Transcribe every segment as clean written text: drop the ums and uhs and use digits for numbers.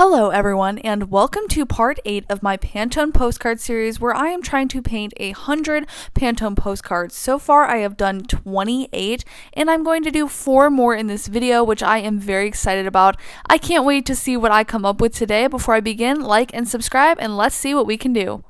Hello everyone, and welcome to part 8 of my Pantone postcard series where I am trying to paint 100 Pantone postcards. So far I have done 28 and I'm going to do 4 more in this video, which I am very excited about. I can't wait to see what I come up with today. Before I begin, like and subscribe and let's see what we can do.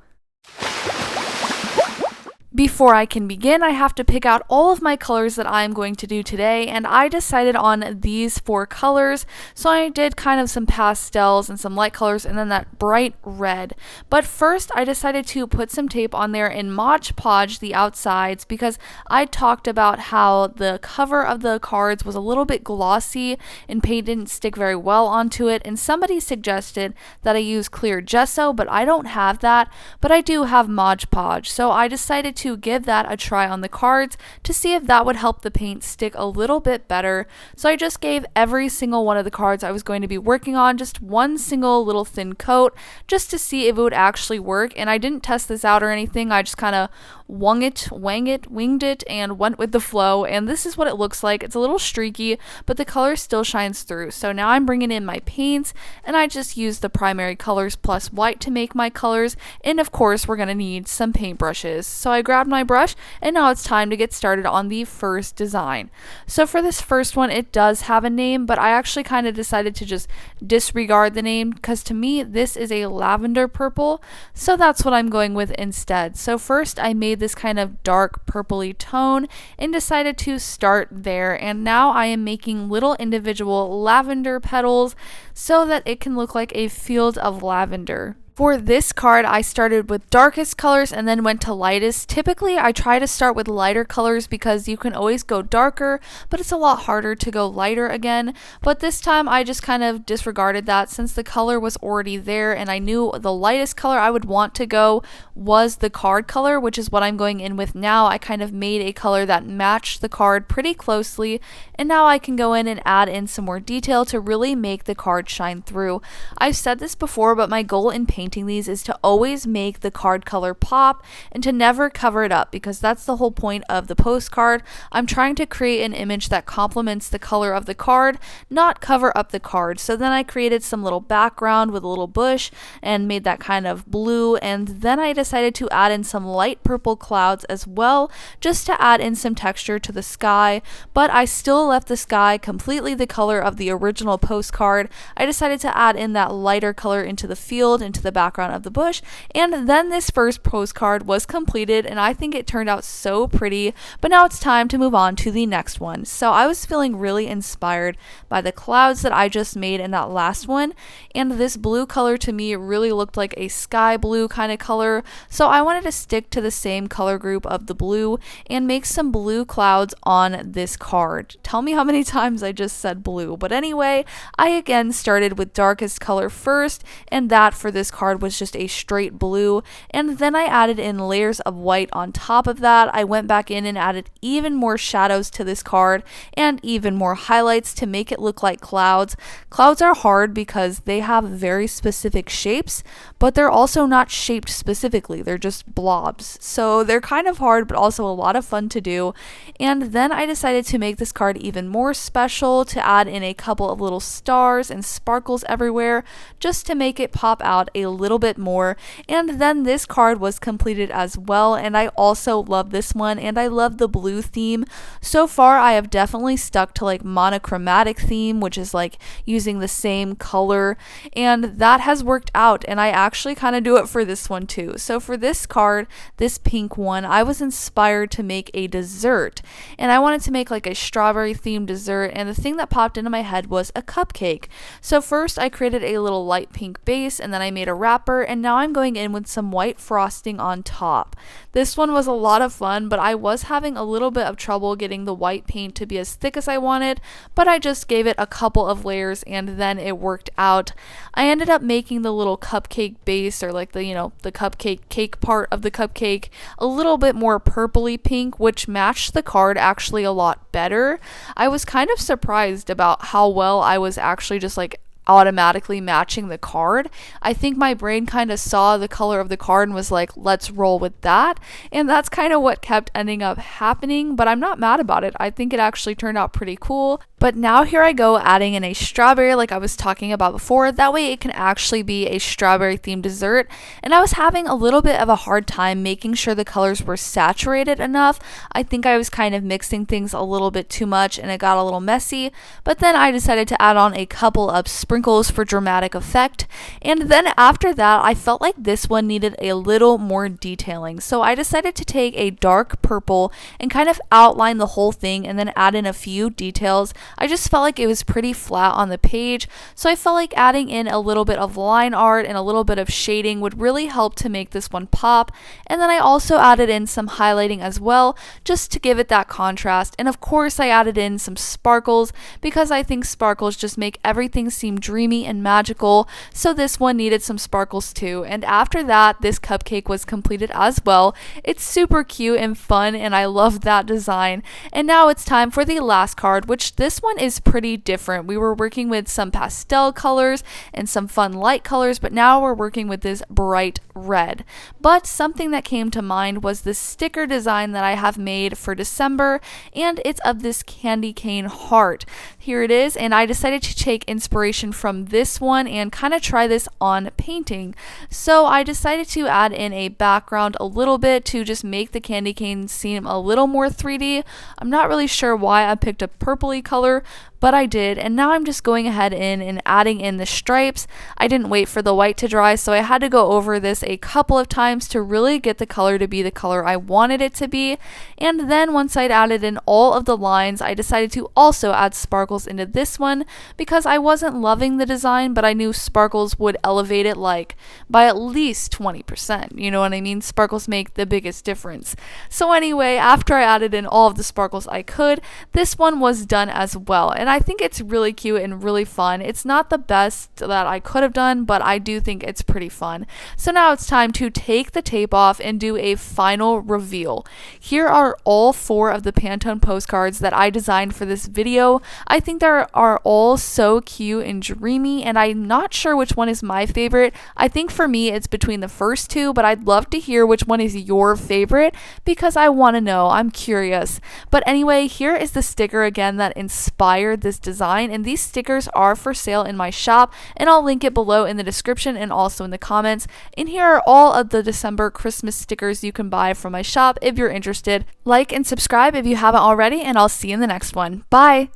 Before I can begin, I have to pick out all of my colors that I'm going to do today, and I decided on these 4 colors. So I did kind of some pastels and some light colors and then that bright red. But first I decided to put some tape on there and Mod Podge the outsides because I talked about how the cover of the cards was a little bit glossy and paint didn't stick very well onto it, and somebody suggested that I use clear gesso, but I don't have that, but I do have Mod Podge. So I decided to give that a try on the cards to see if that would help the paint stick a little bit better. So I just gave every single one of the cards I was going to be working on just one single little thin coat just to see if it would actually work, and I didn't test this out or anything. I just kind of winged it and went with the flow, and this is what it looks like. It's a little streaky, but the color still shines through. So now I'm bringing in my paints, and I just use the primary colors plus white to make my colors, and of course we're going to need some paintbrushes. So I grabbed my brush, and now it's time to get started on the first design. So for this first one, it does have a name, but I actually kind of decided to just disregard the name because to me this is a lavender purple, so that's what I'm going with instead. So first I made this kind of dark purpley tone and decided to start there, and now I am making little individual lavender petals so that it can look like a field of lavender. For this card, I started with darkest colors and then went to lightest. Typically, I try to start with lighter colors because you can always go darker, but it's a lot harder to go lighter again. But this time, I just kind of disregarded that since the color was already there, and I knew the lightest color I would want to go was the card color, which is what I'm going in with now. I kind of made a color that matched the card pretty closely, and now I can go in and add in some more detail to really make the card shine through. I've said this before, but my goal in painting these is to always make the card color pop and to never cover it up, because that's the whole point of the postcard. I'm trying to create an image that complements the color of the card, not cover up the card. So then I created some little background with a little bush and made that kind of blue, and then I decided to add in some light purple clouds as well, just to add in some texture to the sky, but I still left the sky completely the color of the original postcard. I decided to add in that lighter color into the field, into the background of the bush, and then this first postcard was completed, and I think it turned out so pretty. But now it's time to move on to the next one. So I was feeling really inspired by the clouds that I just made in that last one, and this blue color to me really looked like a sky blue kind of color, so I wanted to stick to the same color group of the blue and make some blue clouds on this card. Tell me how many times I just said blue. But anyway, I again started with darkest color first, and that for this card was just a straight blue, and then I added in layers of white on top of that. I went back in and added even more shadows to this card and even more highlights to make it look like clouds. Clouds are hard because they have very specific shapes, but they're also not shaped specifically. They're just blobs. So they're kind of hard, but also a lot of fun to do. And then I decided to make this card even more special, to add in a couple of little stars and sparkles everywhere just to make it pop out a little bit more. And then this card was completed as well, and I also love this one, and I love the blue theme. So far I have definitely stuck to like monochromatic theme, which is like using the same color, and that has worked out, and I actually kind of do it for this one too. So for this card, this pink one, I was inspired to make a dessert, and I wanted to make like a strawberry themed dessert, and the thing that popped into my head was a cupcake. So first I created a little light pink base, and then I made a wrapper, and now I'm going in with some white frosting on top. This one was a lot of fun, but I was having a little bit of trouble getting the white paint to be as thick as I wanted, but I just gave it a couple of layers and then it worked out. I ended up making the little cupcake base, or like the cupcake cake part of the cupcake, a little bit more purpley pink, which matched the card actually a lot better. I was kind of surprised about how well I was actually just like automatically matching the card. I think my brain kind of saw the color of the card and was like, let's roll with that. And that's kind of what kept ending up happening, but I'm not mad about it. I think it actually turned out pretty cool. But now here I go adding in a strawberry like I was talking about before. That way it can actually be a strawberry themed dessert. And I was having a little bit of a hard time making sure the colors were saturated enough. I think I was kind of mixing things a little bit too much and it got a little messy. But then I decided to add on a couple of sprinkles for dramatic effect. And then after that, I felt like this one needed a little more detailing. So I decided to take a dark purple and kind of outline the whole thing and then add in a few details. I just felt like it was pretty flat on the page, so I felt like adding in a little bit of line art and a little bit of shading would really help to make this one pop. And then I also added in some highlighting as well, just to give it that contrast. And of course I added in some sparkles because I think sparkles just make everything seem dreamy and magical, so this one needed some sparkles too. And after that, this cupcake was completed as well. It's super cute and fun and I love that design. And now it's time for the last card, which this one is pretty different. We were working with some pastel colors and some fun light colors, but now we're working with this bright red. But something that came to mind was the sticker design that I have made for December, and it's of this candy cane heart. Here it is, and I decided to take inspiration from this one and kind of try this on painting. So I decided to add in a background a little bit to just make the candy cane seem a little more 3D. I'm not really sure why I picked a purpley color, but I did, and now I'm just going ahead and adding in the stripes. I didn't wait for the white to dry, so I had to go over this a couple of times to really get the color to be the color I wanted it to be. And then once I'd added in all of the lines, I decided to also add sparkles into this one because I wasn't loving the design, but I knew sparkles would elevate it like by at least 20%. You know what I mean? Sparkles make the biggest difference. So anyway, after I added in all of the sparkles I could, this one was done as well. And I think it's really cute and really fun. It's not the best that I could have done, but I do think it's pretty fun. So now it's time to take the tape off and do a final reveal. Here are all 4 of the Pantone postcards that I designed for this video. I think they are all so cute and dreamy, and I'm not sure which one is my favorite. I think for me it's between the first 2, but I'd love to hear which one is your favorite because I want to know. I'm curious. But anyway, here is the sticker again that inspired this design, and these stickers are for sale in my shop, and I'll link it below in the description and also in the comments. And here are all of the December Christmas stickers you can buy from my shop if you're interested. Like and subscribe if you haven't already, and I'll see you in the next one. Bye!